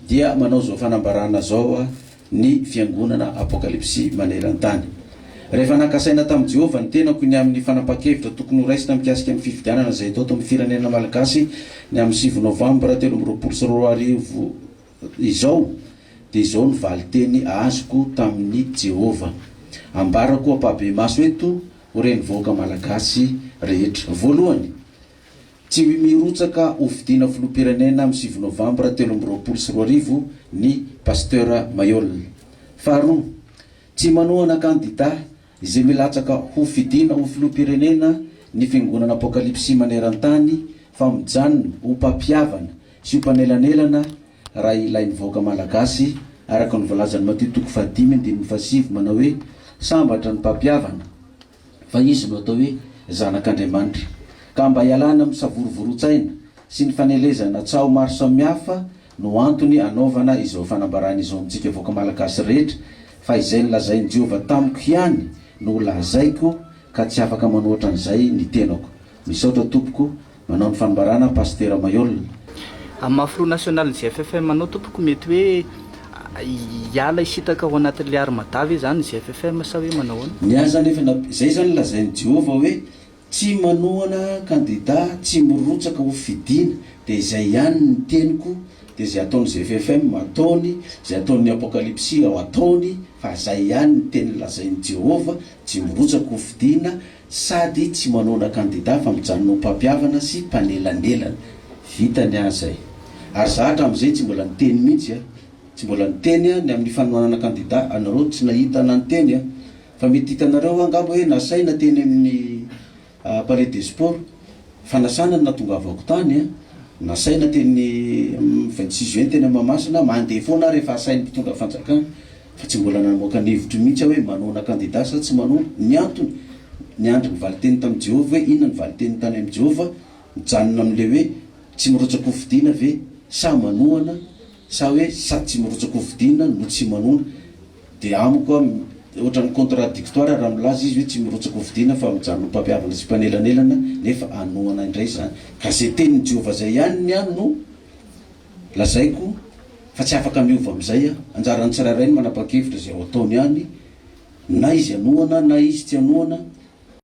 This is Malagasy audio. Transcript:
dia manao zao fanambarana zao ny fiangonana apokalipsy maneran-tany. Rehefa nakasaina tamin'i Jehovah ny tenako ny amin'ny fanapa-kevitra tokony ho raisina mikasika amin'ny fifidianana izay atao amin'ny firenena malagasy ny amin'ny 7 novambra 2024 izao, dia izao ny valiteny azoko tamin'ny Jehovah. Ambarako ampabe maso eto ho reny voaka malagasy rehetra. Voalohany, tsy mirotsaka ho fidiana filoham-pirenena amin'ny 7 novambra 2024 ny pasteur Mayol. Faharoa, tsy manohana kandida izay milatsaka ho fidiana ho filoham-pirenena ny fiangonana apokalipsy maneran-tany fa mijanona ho mpampiavana sy ho mpanelanelana raha ilain'ny voaka malagasy araka ny voalazan'ny Mateo 5:7 manao hoe sambatra ny mpampiavana fa izy no atao hoe zanak'Andriamanitra. Ka mba hialana amin'ny savorovorotsaina sy ny fanelezana tsao maro samihafa no antony anaovana izao fanambarana izao amintsika voaka malagasy rehetra, fa izay nilazain'i Jehovah tamiko ihany no lazaiko ka tsy afaka manoatra an'izay ny tenako. Misaotra tompoko, manao ny fanambarana pasteur Mayol. Amin'ny mahafiro nasionaly ZFFM manao tompoko, mety hoe hiala isitaka ao anatin'ilay ary-madavy zany ZFFM sa hoe manao ahoana? Ny azy zany efa izay zany lazain'i Jehovah hoe tsy manohana kandida, tsy mirotsaka ho fidiana, dia izay ihany ny teniko, dia izay ataony ZFFM ataony, izay ataony apokalipsy ao ataony, fa izay ihany ny teny lazain'i Jehovah, tsy mirotsaka ho fidiana sady tsy manohana kandida fa mijanona ho mpampiavana sy mpanelanelana. Vita ny azy zay. Ary zahatra amin'izay tsy mbola niteny mihitsy, tsy mbola niteny ny amin'ny fanohanana kandida, anareo tsy nahita na niteny, fa mety hitanareo angamba hoe nasaina teny amin'ny Palais des Sports, fanasana na tongavako tany, nasaina teny 26 juin teny Mahamasina, mandeha foana rehefa asain'ny mpitondra fanjakana, fa tsy mbola namoaka nevitra mihitsy hoe manohana kandida sa tsy manohana. Ny antony, ny andro ny valiteny tamin'i Jehovah hoe inona ny valiteny tany amin'ny Jehovah, mijanona amin'le hoe tsy mirotsaka ho fidiana ve sa manohana, sa hoe sa tsy mirotsaka ho fidiana no tsy manohana. Dia amiko ohatran'ny contradictoire raha milaza izy hoe tsy mirotsaka ho fidiana fa mijanona ho mpampiavana sy mpanelanelana nefa anohana indray zany. Ka izay tenin'ny Jehovah zay ihany ny any no lazaiko, fa tsy afaka miova amin'izay. Anjaran'ny tsirairay ny manapa-kevitra izay ao ataony ihany, na izy anohana na izy tsy anohana,